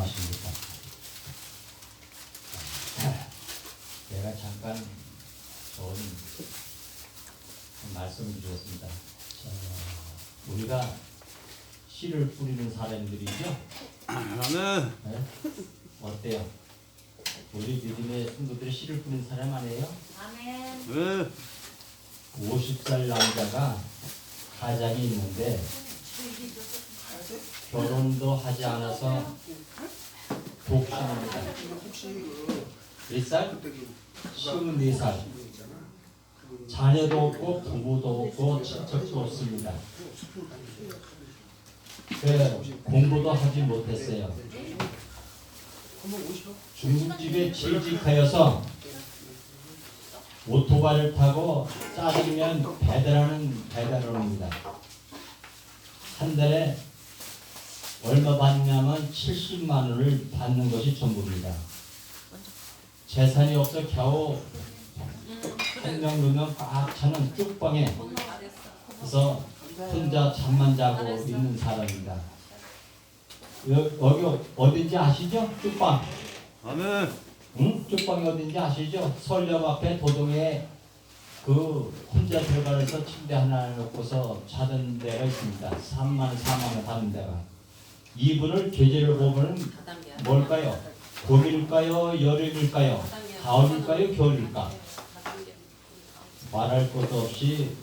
안녕하십니까. 제가 잠깐 좋은 말씀을 드렸습니다. 우리가 씨를 뿌리는 사람들이죠. 아멘. 네? 어때요? 우리 믿음의 성도들이 씨를 뿌리는 사람 아니에요? 아멘. 네. 50살 남자가 가장이 있는데 결혼도 하지 않아서 독신입니다. 몇 살? 54살. 자녀도 없고 부부도 없고 친척도 없습니다. 공부도 하지 못했어요. 중국집에 취직하여서 오토바이를 타고 짜증면 배달하는 배달원입니다. 한 달에 얼마 받냐면 70만 원을 받는 것이 전부입니다. 재산이 없어 겨우 한 명, 두 명 꽉 차는 쪽방에 그래서 혼자 잠만 자고 있는 사람입니다. 여기 어딘지 아시죠? 쪽방. 아멘. 응? 쪽방이 어딘지 아시죠? 서울역 앞에 도동에 그 혼자 들어가서 침대 하나 놓고서 자던 데가 있습니다. 3만 원, 4만 원 하는 데가. 이분을 계절을 보면 뭘까요? 봄일까요? 여름일까요? 가을일까요? 겨울일까? 말할 것도 없이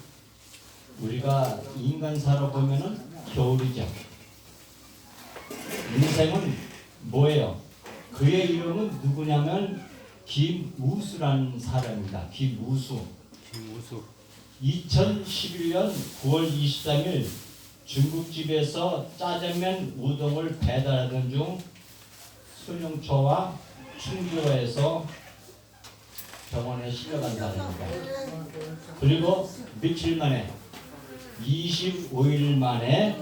우리가 인간 살아보면은 겨울이죠. 인생은 뭐예요? 그의 이름은 누구냐면 김우수라는 사람입니다. 김우수. 김우수. 2011년 9월 23일 중국집에서 짜장면 우동을 배달하던 중 수용초와 충주에서 병원에 실려간 사람입니다. 그리고 며칠 만에 25일 만에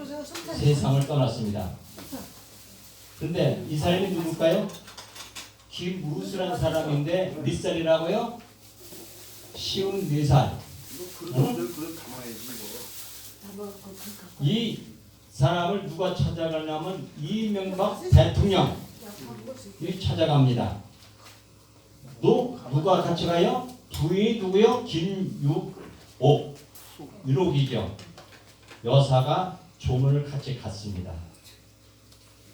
세상을 떠났습니다. 근데 이 사람이 누굴까요? 김우수라는 사람인데 몇 살이라고요? 54살. 이 사람을 누가 찾아가냐면 이명박 대통령이 찾아갑니다. 누가 같이 가요? 부인이 누구요? 김육옥. 유록이죠. 여사가 조문을 같이 갔습니다.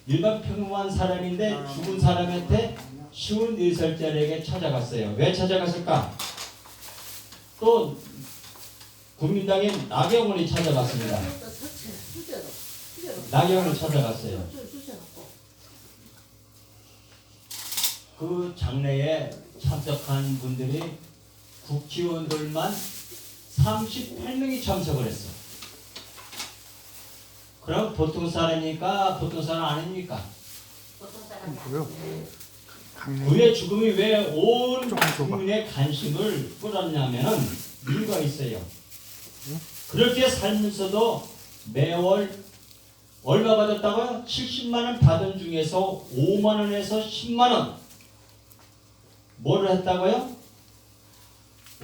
일반 평범한 사람인데 죽은 사람한테 54살짜리에게 찾아갔어요. 왜 찾아갔을까? 또 국민당의 나경원이 찾아갔습니다. 나경원이 찾아갔어요. 그 장례에 참석한 분들이 국회의원들만 38명이 참석을 했어요. 그럼 보통 사람이니까 보통 사람 아닙니까? 그의 죽음이 왜 온 국민의 관심을 끌었냐면은 이유가 있어요. 그렇게 살면서도 매월 얼마 받았다고요? 70만 원 받은 중에서 5만 원에서 10만 원 뭐를 했다고요?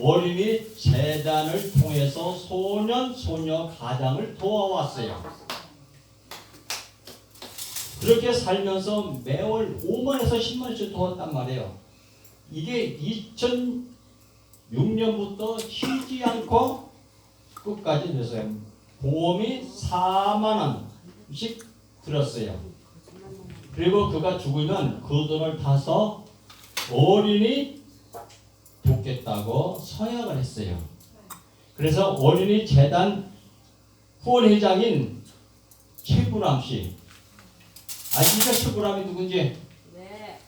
어린이 재단을 통해서 소년 소녀 가장을 도와왔어요. 그렇게 살면서 매월 5만에서 10만원씩 도왔단 말이에요. 이게 2006년부터 쉬지 않고 끝까지 됐어요. 보험이 4만원씩 들었어요. 그리고 그가 죽으면 그 돈을 타서 어린이 돕겠다고 서약을 했어요. 그래서 어린이 재단 후원회장인 최불암 씨, 아시죠? 최불암이 누군지? 네.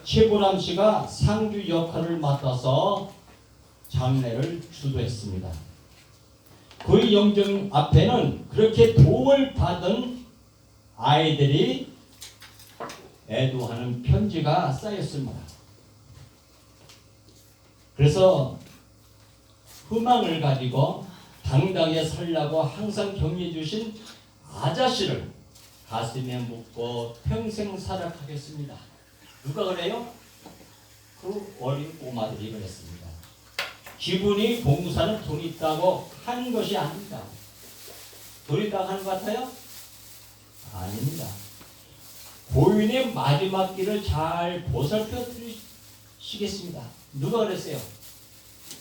최불암 씨가 상주 역할을 맡아서 장례를 주도했습니다. 그 영정 앞에는 그렇게 도움을 받은 아이들이 애도하는 편지가 쌓였습니다. 그래서 희망을 가지고 당당히 살라고 항상 격려해 주신 아자씨를 가슴에 묻고 평생 사랑하겠습니다. 누가 그래요? 그 어린 꼬마들이 그랬습니다. 기분이 봉사는 돈 있다고 하는 것이 아닙니다. 돈 있다고 하는 것 같아요? 아닙니다. 보윤의 마지막 길을 잘 보살펴 드시겠습니다. 누가 그랬어요?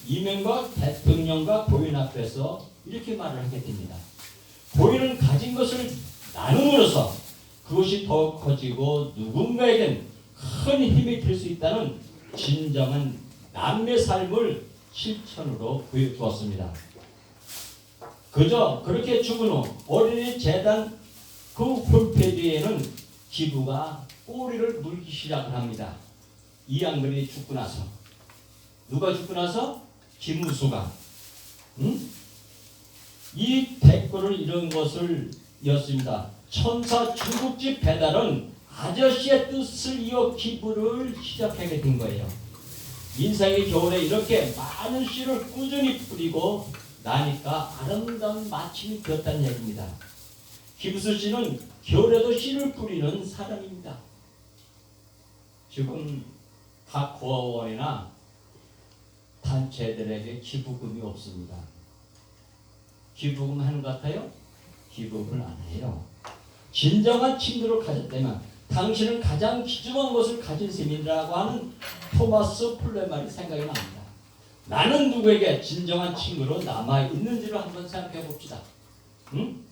이명박 대통령과 보윤 앞에서 이렇게 말을 하게 됩니다. 보윤은 가진 것을 나눔으로써 그것이 더 커지고 누군가에겐 큰 힘이 될 수 있다는 진정한 남의 삶을 실천으로 보여주었습니다. 그저 그렇게 죽은 후 어린이 재단 그 홈페이지에는 기부가 꼬리를 물기 시작을 합니다. 이 양반이 죽고 나서. 누가 죽고 나서? 김우수가. 응? 이 댓글을 이런 것을 였습니다. 천사 중국집 배달은 아저씨의 뜻을 이어 기부를 시작하게 된 거예요. 인생의 겨울에 이렇게 많은 씨를 꾸준히 뿌리고 나니까 아름다운 마침이 되었다는 얘기입니다. 김우수 씨는 겨울에도 씨를 뿌리는 사람입니다. 지금 각 고아원이나 단체들에게 기부금이 없습니다. 기부금 하는 것 같아요? 기부금을 안 해요. 진정한 친구를 가졌다면 당신은 가장 귀중한 것을 가진 셈이라고 하는 토마스 플레 말이 생각이 납니다. 나는 누구에게 진정한 친구로 남아있는지를 한번 생각해 봅시다. 응?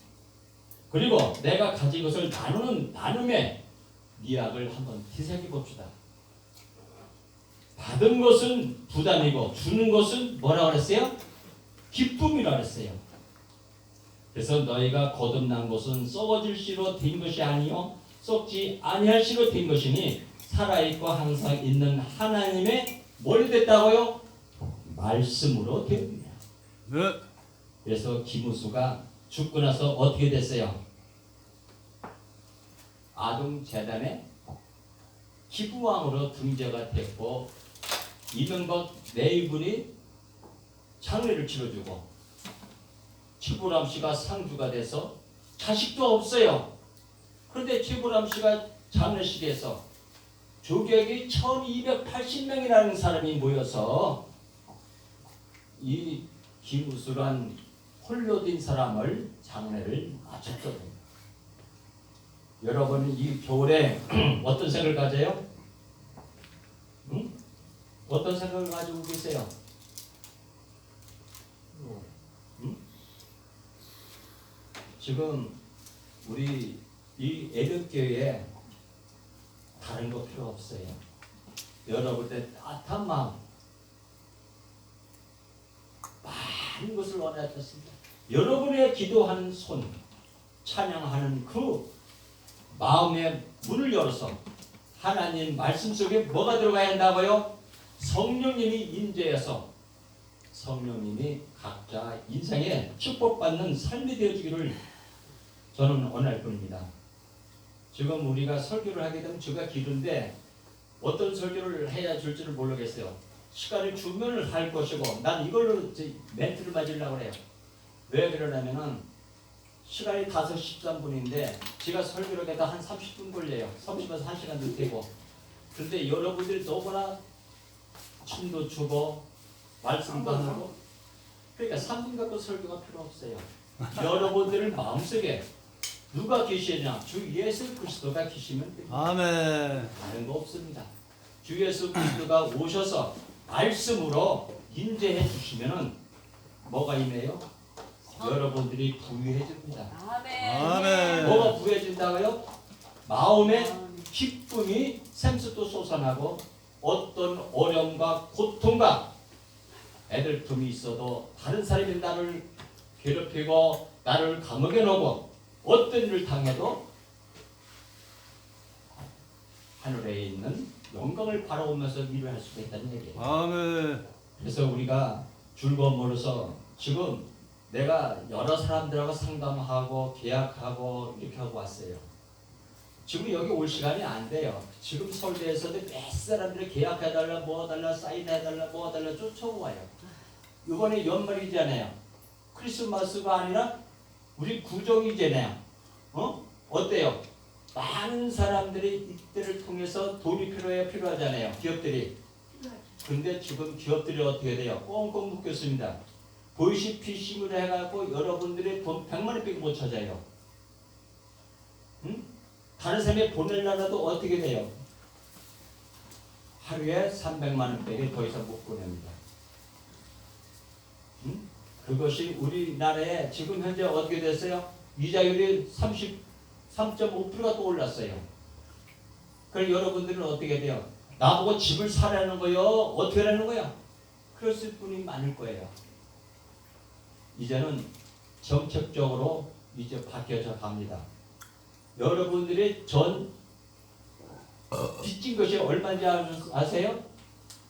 그리고 내가 가진 것을 나누는 나눔의 미학을 한번 되새겨 봅시다. 받은 것은 부담이고 주는 것은 뭐라고 그랬어요? 기쁨이라고 그랬어요. 그래서 너희가 거듭난 것은 썩어질 씨로 된 것이 아니요 썩지 아니할 씨로 된 것이니 살아있고 항상 있는 하나님의 뭘로 됐다고요? 말씀으로 됩니다. 네. 그래서 김우수가 죽고 나서 어떻게 됐어요? 아동재단의 기부왕으로 등재가 됐고 이명박 내위군이 장례를 치러주고 최보람 씨가 상주가 돼서 자식도 없어요. 그런데 최보람 씨가 장례식에서 조객이 1280명이라는 사람이 모여서 이 김우수란 홀로 된 사람을 장례를 마쳤거든요. 여러분은 이 겨울에 어떤 생각을 가져요? 응? 어떤 생각을 가지고 계세요? 응? 지금 우리 이 애국교회에 다른 거 필요 없어요. 여러분 때 따뜻한 마음 많은 것을 원하셨습니다. 여러분의 기도하는 손 찬양하는 그 마음의 문을 열어서 하나님 말씀 속에 뭐가 들어가야 한다고요? 성령님이 임재해서 성령님이 각자 인생에 축복받는 삶이 되어주기를 저는 원할 뿐입니다. 지금 우리가 설교를 하게 되면 제가 기도인데 어떤 설교를 해야 줄지를 모르겠어요. 시간을 주면 할 것이고 난 이걸로 멘트를 맞으려고 해요. 왜 그러냐면은 시간이 5시 13분인데 제가 설교를 해도 한 30분 걸려요. 30분에서 1시간도 되고. 그런데 여러분들이 너무나 춤도 추고 말씀도 하고 그러니까 3분 갖고 설교가 필요 없어요. 여러분들 마음속에 누가 계시냐? 주 예수 그리스도가 계시면 됩니다. 아멘. 다른 거 없습니다. 주 예수 그리스도가 오셔서 말씀으로 임재해 주시면은 뭐가 임해요? 여러분들이 부유해집니다. 아멘. 뭐가 부유해진다고요? 마음의 기쁨이 샘솟도 솟아나고 어떤 어려움과 고통과 애들픔이 있어도 다른 사람이 나를 괴롭히고 나를 감옥에 넣고 어떤 일을 당해도 하늘에 있는 영광을 바라보면서 일을 할 수가 있다는 얘기예요. 아멘. 그래서 우리가 즐거움으로써 지금 내가 여러 사람들하고 상담하고 계약하고 이렇게 하고 왔어요. 지금 여기 올 시간이 안 돼요. 지금 서울대에서도 몇 사람들이 계약해달라 뭐해달라 사인해달라 뭐해달라 쫓아와요. 이번에 연말이잖아요. 크리스마스가 아니라 우리 구정이잖아요. 어때요? 많은 사람들이 이때를 통해서 돈이 필요하잖아요. 기업들이. 근데 지금 기업들이 어떻게 돼요? 꽁꽁 묶였습니다. 보이시피싱으로 해갖고 여러분들의 돈 100만 원밖에 못 찾아요. 응? 다른 사람이 보내려도 어떻게 돼요? 하루에 300만 원밖에 더 이상 못 보냅니다. 그것이 우리나라에 지금 현재 어떻게 됐어요? 이자율이 33.5%가 또 올랐어요. 그럼 여러분들은 어떻게 돼요? 나보고 집을 사라는 거요? 어떻게 하라는 거요? 그랬을 분이 많을 거예요. 이제는 정책적으로 이제 바뀌어져 갑니다. 여러분들이 전 빚진 것이 얼마인지 아세요?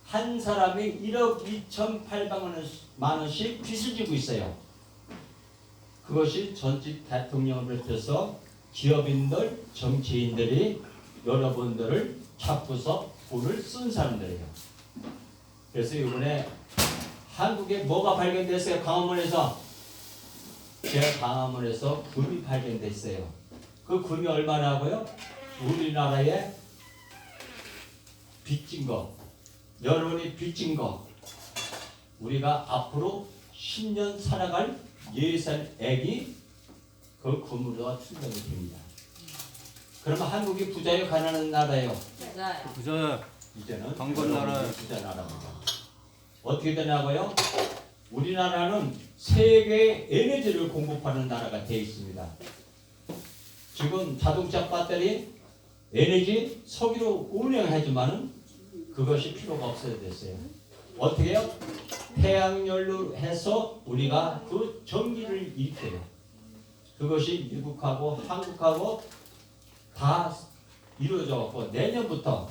한 사람이 1억 2,800만 원씩 빚을 지고 있어요. 그것이 전직 대통령을 비롯해서 기업인들, 정치인들이 여러분들을 잡고서 돈을 쓴 사람들이에요. 그래서 이번에 한국에 뭐가 발견됐어요? 광화문에서. 제 광화문에서 금이 발견됐어요. 그 금이 얼마라고요? 우리나라에 빚진 거, 여러분이 빚진 거, 우리가 앞으로 10년 살아갈 예산액이 그 금으로 충당이 됩니다. 그러면 한국이 부자요, 가난한 나라예요? 부자요. 부자. 이제는 강건 나라. 부자 나라입니다. 어떻게 되냐고요? 우리나라는 세계의 에너지를 공급하는 나라가 되어 있습니다. 지금 자동차 배터리, 에너지, 석유로 운영하지만은 그것이 필요가 없어야 됐어요. 어떻게 해요? 태양열로 해서 우리가 그 전기를 일으켜요. 그것이 미국하고 한국하고 다 이루어져 갖고 내년부터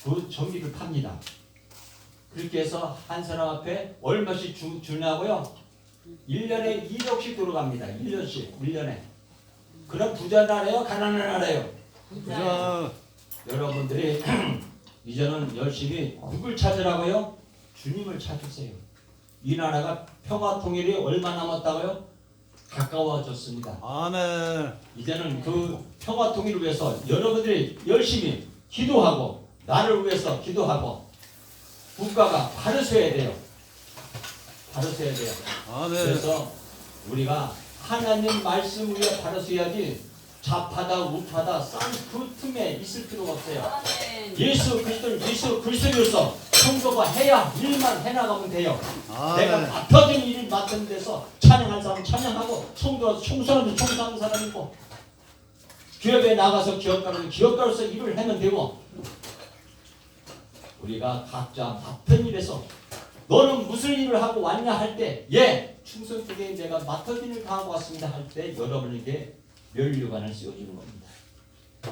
그 전기를 팝니다. 그렇게 해서 한 사람 앞에 얼마씩 주냐고요? 1년에 1억씩 들어갑니다. 1년에. 그럼 부자 나라요? 가난한 나라요? 부자. 여러분들이 이제는 열심히 누굴 찾으라고요? 주님을 찾으세요. 이 나라가 평화 통일이 얼마 남았다고요? 가까워졌습니다. 아멘. 이제는 그 평화 통일을 위해서 여러분들이 열심히 기도하고 나를 위해서 기도하고 국가가 바로 서야 돼요. 바로 서야 돼요. 아멘. 그래서 우리가 하나님 말씀 위에 바로 서야지 좌파다 우파다 싼 그 틈에 있을 필요가 없어요. 아멘. 예수 그리스도로서 성도가 해야 일만 해나가면 돼요. 내가 아멘. 맡아진 일을 맡은 데서 찬양할 사람 찬양하고 성도가 총선하면 총선하는 사람이고 기업에 나가서 기업가로서 일을 하면 되고 우리가 각자 맡은 일에서 너는 무슨 일을 하고 왔냐 할 때 예 충성 쪽에 내가 맡은 일을 다 하고 왔습니다 할 때 여러분에게 면류관을 씌워주는 겁니다.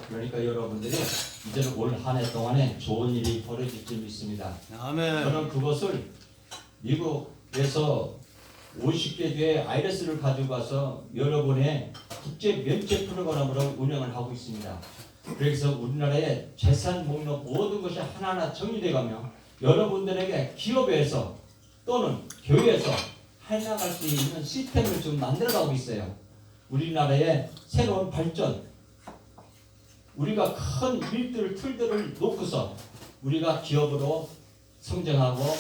그러니까 여러분들이 이제는 올 한 해 동안에 좋은 일이 벌어질 줄 믿습니다. 아멘. 저는 그것을 미국에서 50개 교회 아이레스를 가지고 가서 여러분의 국제 면책 프로그램으로 운영을 하고 있습니다. 그래서 우리나라의 재산 목록 모든 것이 하나하나 정리되가며 여러분들에게 기업에서 또는 교회에서 해나갈 수 있는 시스템을 좀 만들어가고 있어요. 우리나라의 새로운 발전, 우리가 큰 일들, 틀들을 놓고서 우리가 기업으로 성장하고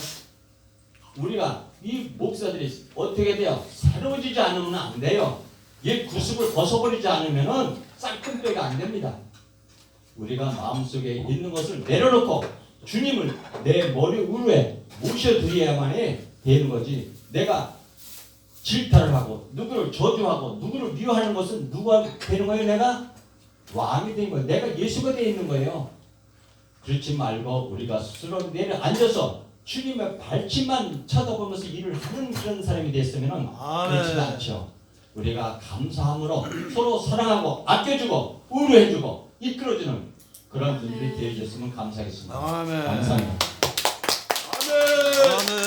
우리가 이 목사들이 어떻게 돼요? 새로워지지 않으면 안 돼요. 옛 구습을 벗어버리지 않으면 싹tum빼가 안 됩니다. 우리가 마음속에 있는 것을 내려놓고 주님을 내 머리 위에 모셔드려야만이 되는 거지. 내가 질타를 하고 누구를 저주하고 누구를 미워하는 것은 누가 되는 거예요? 내가 왕이 되는 거예요. 내가 예수가 되어 있는 거예요. 그렇지 말고 우리가 스스로 내려앉아서 주님의 발치만 쳐다보면서 일을 하는 그런 사람이 됐으면 그렇지 않죠. 우리가 감사함으로 서로 사랑하고 아껴주고 우려해주고 이끌어주는 그런 분들이 되어줬으면 감사하겠습니다. 아멘. 감사합니다. 아멘.